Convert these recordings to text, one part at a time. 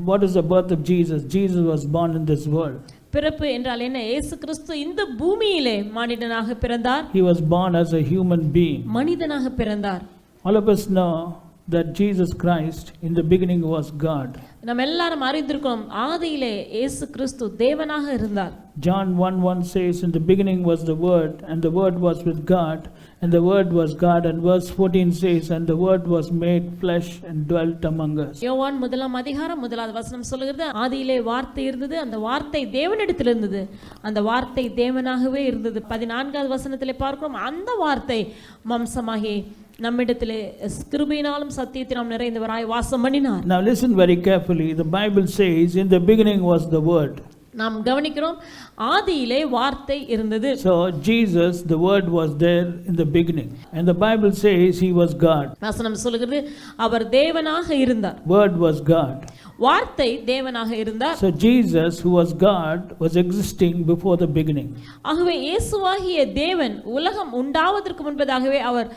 What is the birth of Jesus? Jesus was born in this world. பிறப்பு என்றால் என்ன? இயேசு கிறிஸ்து இந்த பூமியிலே மனிதனாக பிறந்தார். He was born as a human being. மனிதனாக பிறந்தார். All of us know that Jesus Christ in the beginning was God. நாம் எல்லாரும் அறிந்திருக்கிறோம், ஆதியிலே இயேசு கிறிஸ்து தேவனாக இருந்தார். John 1:1 says, in the beginning was the word, and the word was with God, and the word was God. And verse 14 says, and the word was made flesh and dwelt among us. யோவான் 1:1 வசனம் சொல்கிறது, ஆதியிலே வார்த்தை இருந்தது, அந்த வார்த்தை தேவனிடத்தில் இருந்தது, அந்த வார்த்தை தேவனாகவே இருந்தது. 14வது வசனத்திலே பார்க்கிறோம், அந்த வார்த்தை மாம்சமாகி நம்மிடத்திலே கிருபையினாலும் சத்தியத்தினாலும் நிறைந்தவராய் வாசம் பண்ணினார். Now listen very carefully. The Bible says, in the beginning was the word. நாம் கவனிக்கிறோம், ஆதியிலே வார்த்தை இருந்தது. So Jesus, the word was there in the beginning, and the Bible says he was God. வசனம் சொல்கிறது, அவர் தேவனாக இருந்தார். Word was God. வார்த்தை தேவனாக இருந்தார். So Jesus, who was God, was existing before the beginning. ஆகவே இயேசுவாகிய தேவன் உலகம் உண்டாவதற்கு முன்பதாகவே அவர்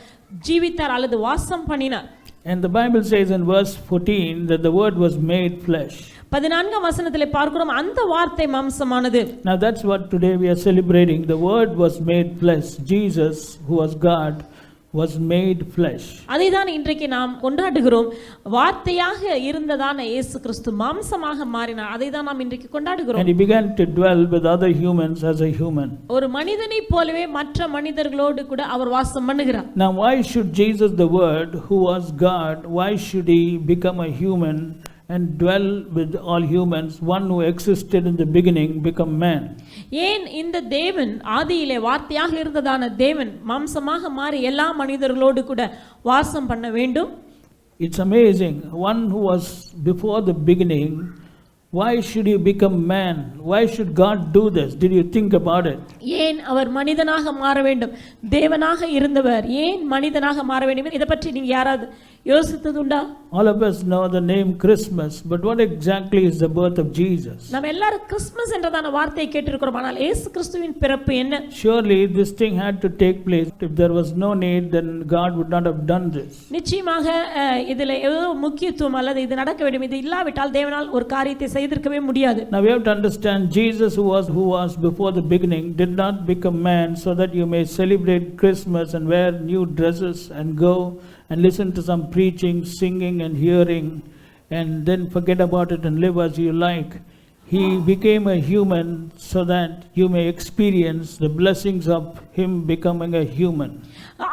ஜீவித்தார் அல்லது வாசம் பண்ணினார். And the Bible says in verse 14 that the word was made flesh. 14ஆம் வசனத்திலே பார்க்கிறோம், அந்த வார்த்தை மாம்சமானது. Now that's what today we are celebrating. The word was made flesh. Jesus, who was God, was made flesh. அதைதான் இன்றைக்கு நாம் கொண்டாடுகிறோம். வார்த்தையாக இருந்ததான இயேசு கிறிஸ்து மாம்சமாக மாறினார். அதைதான் நாம் இன்றைக்கு கொண்டாடுகிறோம். And he began to dwell with other humans as a human. ஒரு மனிதனைப் போலவே மற்ற மனிதர்களோடு கூட அவர் வாசம் பண்ணுகிறார். Now why should Jesus, the word who was God, why should he become a human and dwell with all humans? One who existed in the beginning become man. ஏன் இந்த தேவன், ஆதியிலே வார்த்தையாக இருந்ததான தேவன் மாம்சமாக மாறி எல்லா மனிதர்களோடு கூட வாசம் பண்ண வேண்டும்? It's amazing. One who was before the beginning, why should he become man? Why should God do this? Did you think about it? ஏன் அவர் மனிதனாக மாற வேண்டும்? தேவனாக இருந்தவர் ஏன் மனிதனாக மாற வேண்டும்? இதை பற்றி நீங்க யாராவது யோசித்ததுண்டா? All of us know the name Christmas, but what exactly is the birth of Jesus? நாம் எல்லாரும் கிறிஸ்மஸ் என்றதான வார்த்தையை கேட்டிருக்கிறோம், ஆனால் இயேசு கிறிஸ்துவின் பிறப்பு என்ன? Surely this thing had to take place. If there was no need, then God would not have done this. நிச்சயமாக இதிலே ஏதோ முக்கியத்துவம் அல்லது இது நடக்க வேண்டும், இது இல்லாவிட்டால் தேவனால் ஒரு காரியத்தை செய்திருக்கவே முடியாது. Now we have to understand, Jesus who was before the beginning did not become man so that you may celebrate Christmas and wear new dresses and go and listen to some preaching, singing and hearing and then forget about it and live as you like. He became a human so that you may experience the blessings of him becoming a human.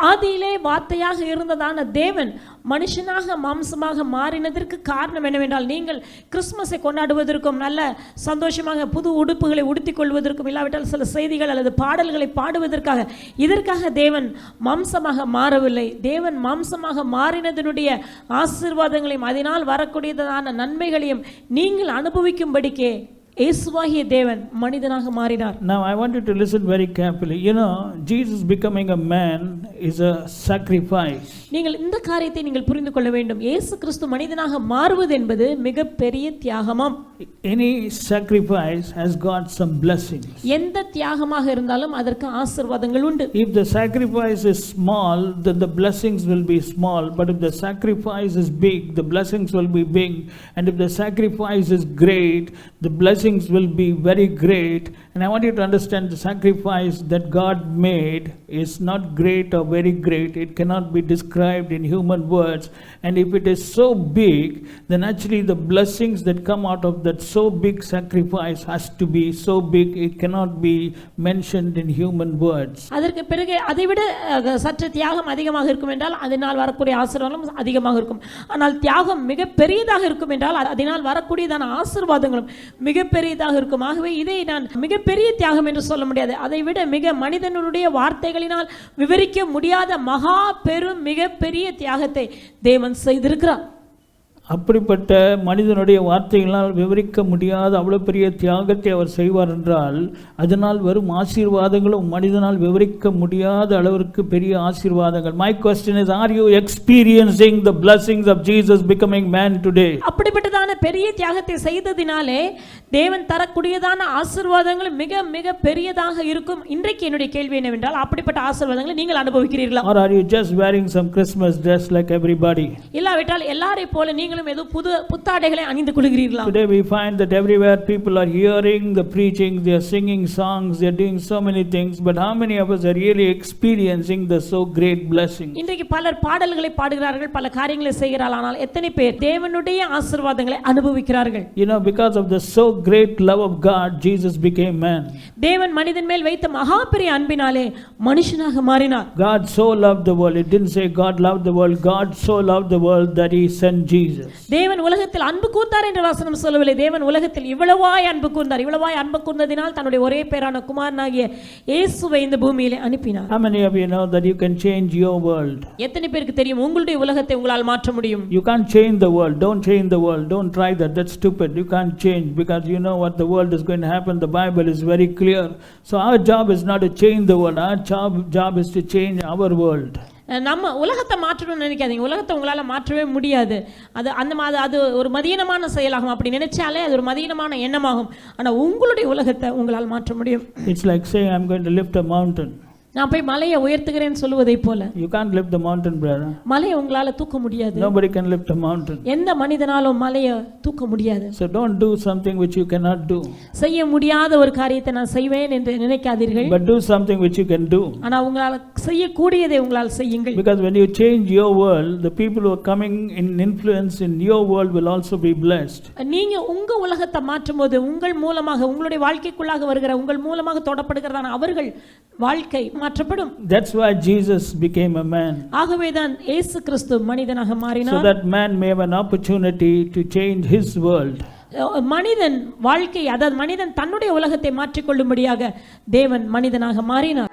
ஆதியிலே வார்த்தையாக இருந்ததான தேவன் மனுஷனாக மாம்சமாக மாறினதற்கு காரணம் என்னவென்றால், நீங்கள் கிறிஸ்மஸை கொண்டாடுவதற்கும் நல்ல சந்தோஷமாக புது உடுப்புகளை உடுத்திக் கொள்வதற்கும் இல்லாவிட்டால் சில செய்திகள் அல்லது பாடல்களை பாடுவதற்காக, இதற்காக தேவன் மாம்சமாக மாறவில்லை. தேவன் மாம்சமாக மாறினதனுடைய ஆசீர்வாதங்களையும் அதனால் வரக்கூடியதான நன்மைகளையும் நீங்கள் அனுபவிக்கும்படிக்கே இயேசுவாகிய தேவன் மனிதனாக மாறினார். Now I want you to listen very carefully. You know, Jesus becoming a man is a sacrifice. நீங்கள் இந்த காரியத்தை நீங்கள் புரிந்து கொள்ள வேண்டும். இயேசு கிறிஸ்து மனிதனாக மாறுவது என்பது மிகப்பெரிய தியாகமாம். Any sacrifice has got some blessings. எந்த தியாகமாக இருந்தாலும் அதற்கு ஆசீர்வாதங்கள் உண்டு. If the sacrifice is small, then the blessings will be small. But if the sacrifice is big, the blessings will be big. And if the sacrifice is great, the blessings will be very great. And I want you to understand, the sacrifice that God made is not great or very great. It cannot be described in human words. And if it is so big, then actually the blessings that come out of that so big sacrifice has to be so big, it cannot be mentioned in human words. அதற்கு பிறகு அதைவிட சற்று தியாகம் அதிகமாக இருக்கும் என்றால் அதனால் வரக்கூடிய ஆசீர்வாதங்களும் அதிகமாக இருக்கும். ஆனால் தியாகம் மிக பெரியதாக இருக்கும் என்றால் அதனால் வரக்கூடியதான ஆசீர்வாதங்களும் மிக பெரியதாக இருக்கும். ஆகவே இதை நான் மிகப்பெரிய தியாகம் என்று சொல்ல முடியாது. அதை விட மிக மனிதனுடைய வார்த்தைகளினால் விவரிக்க முடியாத மகா பெரும் மிகப்பெரிய தியாகத்தை தேவன் செய்திருக்கிறார். அப்படிப்பட்ட மனிதனுடைய வார்த்தைகளால் விவரிக்க முடியாத அவ்வளவு பெரிய தியாகத்தை அவர் செய்வார் என்றால், அதனால் வரும் ஆசீர்வாதங்களும் மனிதனால் விவரிக்க முடியாத அளவிற்கு பெரிய ஆசீர்வாதங்கள். My question is, are you experiencing the blessings of Jesus becoming man today? அப்படிப்பட்டதான பெரிய தியாகத்தை செய்ததினாலே தேவன் தரக்கூடியதான ஆசீர்வாதங்கள் மிக மிக பெரியதாக இருக்கும். இன்றைக்கு என்னுடைய கேள்வி என்னவென்றால், அப்படிப்பட்ட ஆசீர்வாதங்களை நீங்கள் அனுபவிக்கிறீர்களா? Or are you just wearing some Christmas dress like everybody? இல்லாவிட்டால் எல்லாரை போல நீங்களும் ஏதோ புத்தாடைகளை அணிந்து கொள்கிறீர்களா? Today we find that everywhere people are hearing the preaching, they are singing songs, they are doing so many things, but how many of us are really experiencing the so great blessing? இன்றைக்கு பலர் பாடல்களை பாடுகிறார்கள், பல காரியங்களை செய்கிறார்கள், ஆனால் எத்தனை பேர் தேவனுடைய ஆசீர்வாதங்களை அனுபவிக்கிறார்கள்? You know, because of the so great love of God, Jesus became man. தேவன் மனிதன் மேல் வைத்த மகா பெரிய அன்பினாலே மனுஷனாக மாறினார். God so loved the world. It didn't say God loved the world. God so loved the world that he sent Jesus. தேவன் உலகத்தில் அன்பு கூர்ந்தார் என்று வசனம் சொல்லவில்லை. தேவன் உலகத்தில் இவ்வளவாய் அன்பு கூர்ந்தார். இவ்வளவாய் அன்பு கூர்ந்ததினால் தன்னுடைய ஒரே பேரான குமாரனாகிய இயேசுவை இந்த பூமியிலே அனுப்பினார். How many of you know that you can change your world? எத்தனை பேருக்கு தெரியும் உங்களுடைய உலகத்தை உங்களால் மாற்ற முடியும்? You can't change the world. Don't change the world. Don't try that. That's stupid. You can't change because you know what the world is going to happen. The Bible is very clear. So our job is not to change the world. Our job is to change our world. நம்ம உலகத்தை மாற்றணும்னு நினைக்காதீங்க. உலகத்தை உங்களால் மாற்றவே முடியாது. அது ஒரு மதியீனமான செயலாகும். அப்படி நினைச்சாலே அது ஒரு மதியீனமான எண்ணமாகும். ஆனால் உங்களுடைய உலகத்தை உங்களால் மாற்ற முடியும். It's like saying I'm going to lift a mountain. நான் போய் மலையை உயர்த்துகிறேன்னு சொல்வதை போல. You can't lift the mountain, brother. மலையை உங்களால தூக்க முடியாது. Nobody can lift a mountain. எந்த மனிதனாலும் மலையை தூக்க முடியாது. So don't do something which you cannot do. செய்ய முடியாத ஒரு காரியத்தை நான் செய்வேன் என்று நினைக்காதீர்கள். But do something which you can do. ஆனா உங்களால செய்யக்கூடியதை உங்களால் செய்யுங்கள். Because when you change your world, the people who are coming in influence in your world will also be blessed. நீங்க உங்க உலகத்தை மாற்றும்போது உங்கள் மூலமாக உங்களுடைய வாழ்க்கைக்குள்ளாக வருகிற உங்கள் மூலமாக தொடப்படுகிறதான அவர்கள் வாழ்க்கை மாற்றப்படும். That's why Jesus became a man. ஆகவேதான் இயேசு கிறிஸ்து மனிதனாக மாறினார். So that man may have an opportunity to change his world. மனிதன் வாழ்க்கை, அதாவது மனிதன் தன்னுடைய உலகத்தை மாற்றிக்கொள்ளும்படியாக தேவன் மனிதனாக மாறினார்.